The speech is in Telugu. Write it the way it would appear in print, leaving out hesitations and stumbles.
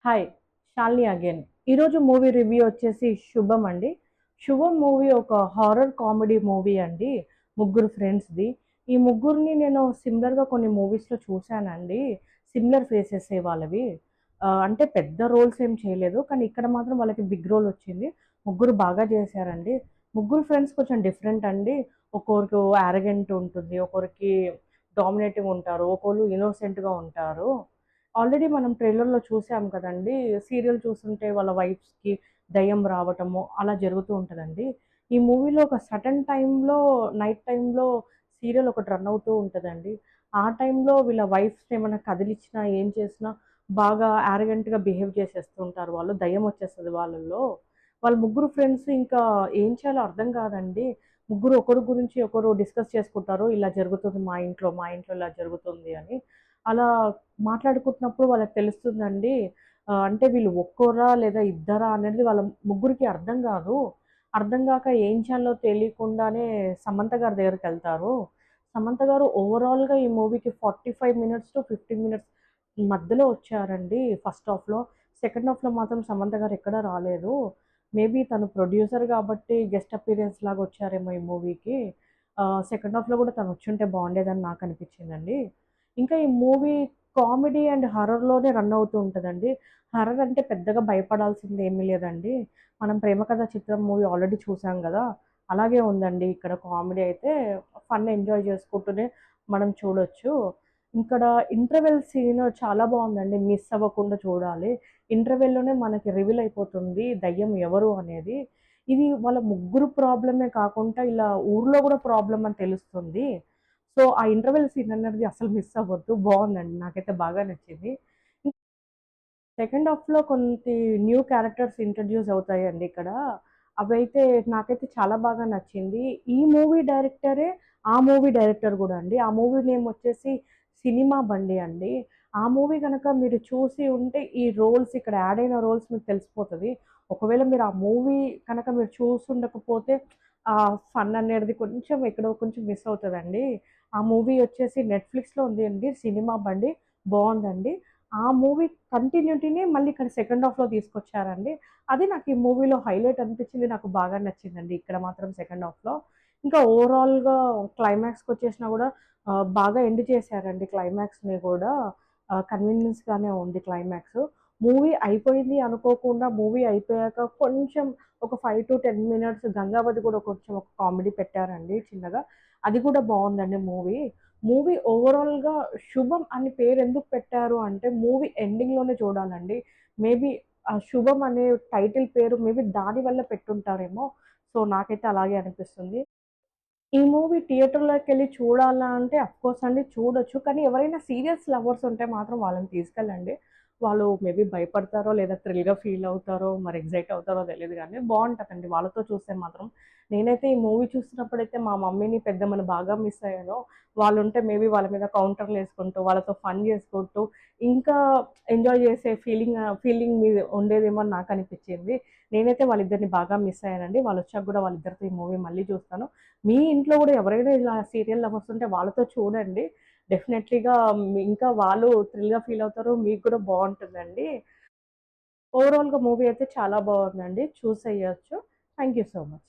హాయ్! శాలిని అగైన్. ఈరోజు మూవీ రివ్యూ వచ్చేసి 'శుభం' అండి. 'శుభం' మూవీ ఒక హారర్ కామెడీ మూవీ అండి. ముగ్గురు ఫ్రెండ్స్‌ది. ఈ ముగ్గురిని నేను సిమిలర్‌గా కొన్ని మూవీస్‌లో చూసానండి. సిమిలర్ ఫేసెసే వాళ్ళవి. అంటే పెద్ద రోల్స్ ఏం చేయలేదు. కానీ ఇక్కడ మాత్రం వాళ్ళకి బిగ్ రోల్ వచ్చింది. ముగ్గురు బాగా చేశారండి. ముగ్గురు ఫ్రెండ్స్ కొంచెం డిఫరెంట్ అండి. ఒక్కొరికి యారగెంట్ ఉంటుంది. ఒక్కొరికి డామినేటింగ్ ఉంటారు. ఒక్కోళ్ళు ఇన్నోసెంట్‌గా ఉంటారు. ఆల్రెడీ మనం ట్రైలర్‌లో చూసాం కదండీ! సీరియల్ చూస్తుంటే వాళ్ళ వైఫ్స్‌కి దెయ్యం రావటము అలా జరుగుతూ ఉంటదండి. ఈ మూవీలో ఒక సర్టెన్ టైమ్‌లో నైట్ టైమ్‌లో సీరియల్ ఒకటి రన్ అవుతూ ఉంటదండి. ఆ టైమ్‌లో వీళ్ళ వైఫ్స్ ఏమన్నా కదిలిచ్చినా, ఏం చేసినా బాగా యారగెంట్‌గా బిహేవ్ చేసేస్తూ ఉంటారు వాళ్ళు. దెయ్యం వచ్చేస్తది వాళ్ళలో. వాళ్ళ ముగ్గురు ఫ్రెండ్స్ ఇంకా ఏం చేయాలో అర్థం కాదండి. ముగ్గురు ఒకరి గురించి ఒకరు డిస్కస్ చేసుకుంటారు. ఇలా జరుగుతుంది మా ఇంట్లో ఇలా జరుగుతుంది అని. అలా మాట్లాడుకుంటున్నప్పుడు వాళ్ళకి తెలుస్తుందండి. అంటే వీళ్ళు ఒక్కోరా లేదా ఇద్దరా అనేది వాళ్ళ ముగ్గురికి అర్థం గాదు. అర్థం గాక ఏం చేయాలో తెలియకుండానే సమంత గారి దగ్గరికెళ్తారు. సమంత గారు ఓవరాల్‌గా ఈ మూవీకి 45 మినిట్స్ టు 15 మినిట్స్ మధ్యలో వచ్చారండి ఫస్ట్ హాఫ్‌లో. సెకండ్ హాఫ్‌లో మాత్రం సమంత గారు ఎక్కడా రాలేదు. మేబీ తను ప్రొడ్యూసర్ గాబట్టి గెస్ట్ అపియరెన్స్ లాగా వచ్చారేమో ఈ మూవీకి. సెకండ్ హాఫ్‌లో గూడా తనొచ్చుంటే బావుండేదని నాకనిపిచ్చిందండి. ఇంకా ఈ మూవీ కామెడీ అండ్ హారర్‌లోనే రన్ అవుతూ ఉంటదండి. హారర్ అంటే పెద్దగా భయపడాల్సిందేమీ లేదండి. మనం 'ప్రేమ కథా చిత్రం' మూవీ ఆల్రెడీ చూసాం గదా! అలాగే ఉందండి ఇక్కడ కామెడీ అయితే ఫన్ ఎంజాయ్ చేసుకుంటూనే మనం చూడొచ్చు. ఇక్కడ ఇంటర్వెల్ సీన్ చాలా బావుందండి. మిస్ అవ్వకుండా చూడాలి. ఇంటర్వెల్‌లోనే మనకి రివీల్ అయిపోతుంది దయ్యం ఎవరు అనేది. ఇది వాళ్ళ ముగ్గురు ప్రాబ్లమే కాకుండా ఇలా ఊర్లో గూడా ప్రాబ్లమ్ అని తెలుస్తుంది. సో, ఆ ఇంటర్వెల్ సీన్ అనేది అసలు మిస్ అవ్వద్దు. బావుందండి. నాకైతే బాగా నచ్చింది. సెకండ్ హాఫ్‌లో కొంతి న్యూ క్యారెక్టర్స్ ఇంట్రొడ్యూస్ అవుతాయండి ఇక్కడ. అవైతే నాకైతే చాలా బాగా నచ్చింది. ఈ మూవీ డైరెక్టరే ఆ మూవీ డైరెక్టర్ గూడా అండి. ఆ మూవీ నేమ్ వచ్చేసి 'సినిమా బండి' అండి. ఆ మూవీ గనక మీరు చూసి ఉంటే ఈ రోల్స్ ఇక్కడ యాడ్ అయిన రోల్స్ మీకు తెలిసిపోతది. ఒకవేళ మీరు ఆ మూవీ కనుక మీరు చూసుండకపోతే ఆ ఫన్ అనేది కొంచెం ఎక్కడో కొంచెం మిస్ అవుతదండి. ఆ మూవీ వచ్చేసి నెట్‌ఫ్లిక్స్‌లో ఉంది అండి 'సినిమా బండి' బావుందండి. ఆ మూవీ కంటిన్యూటీనే మళ్ళీ ఇక్కడ సెకండ్ హాఫ్‌లో తీసుకొచ్చారండి. అది నాకు ఈ మూవీలో హైలైట్ అనిపించింది. నాకు బాగా నచ్చిందండి ఇక్కడ మాత్రం సెకండ్ హాఫ్‌లో. ఇంకా ఓవరాల్‌గా క్లైమాక్స్‌కొచ్చేసినా గూడా బాగా ఎండ్ చేశారండి క్లైమాక్స్‌ని గూడా. కన్వీనియన్స్‌గానే ఉంది క్లైమాక్స్. మూవీ అయిపోయింది అనుకోకుండా మూవీ అయిపోయాక కొంచెం ఒక 5-10 మినిట్స్ గంగావతి గూడా కొంచెం ఒక కామెడీ పెట్టారండి చిన్నగా. అది కూడా బావుందండి మూవీ. మూవీ ఓవరాల్‌గా 'శుభం' అని పేరెందుకు పెట్టారు అంటే, మూవీ ఎండింగ్‌లోనే చూడాలండి. మేబీ ఆ 'శుభం' అనే టైటిల్ పేరు మేబీ దాని వల్ల పెట్టుంటారేమో. సో, నాకైతే అలాగే అనిపిస్తుంది. ఈ మూవీ థియేటర్‌లోకెళ్ళి చూడాలా అంటే అఫ్‌కోర్స్ అండి చూడొచ్చు. కానీ ఎవరైనా సీరియస్ లవర్స్ ఉంటే మాత్రం వాళ్ళని తీసుకెళ్ళండి. వాళ్ళు మేబీ భయపడతారో లేదా థ్రిల్‌గా ఫీల్ అవుతారో మరి ఎక్సైట్ అవుతారో తెలీదు గానీ బావుంటదండి. వాళ్ళతో చూస్తే మాత్రం. నేనైతే ఈ మూవీ చూస్తున్నప్పుడైతే మా మమ్మీని, పెద్దమ్మని బాగా మిస్ అయ్యాను. వాళ్ళుంటే మేబీ వాళ్ళ మీద కౌంటర్‌లేసుకుంటూ, వాళ్ళతో ఫన్ చేసుకుంటూ ఇంకా ఎంజాయ్ చేసే ఫీలింగ్ మీద ఉండేదేమో అని నాకనిపిచ్చింది. నేనైతే వాళ్ళిద్దరిని బాగా మిస్ అయ్యానండి. వాళ్ళొచ్చాక గూడా వాళ్ళిద్దరితో ఈ మూవీ మళ్ళీ చూస్తాను. మీ ఇంట్లో గూడా ఎవరైనా ఇలా సీరియల్ లవర్స్ ఉంటే వాళ్ళతో చూడండి. డెఫినెట్‌లీగా ఇంకా వాళ్ళు థ్రిల్‌గా ఫీల్ అవుతారు. మీకు కూడా బావుంటుందండి. ఓవరాల్‌గా మూవీ అయితే చాలా బావుందండి. చూసేయొచ్చు. Thank you so much.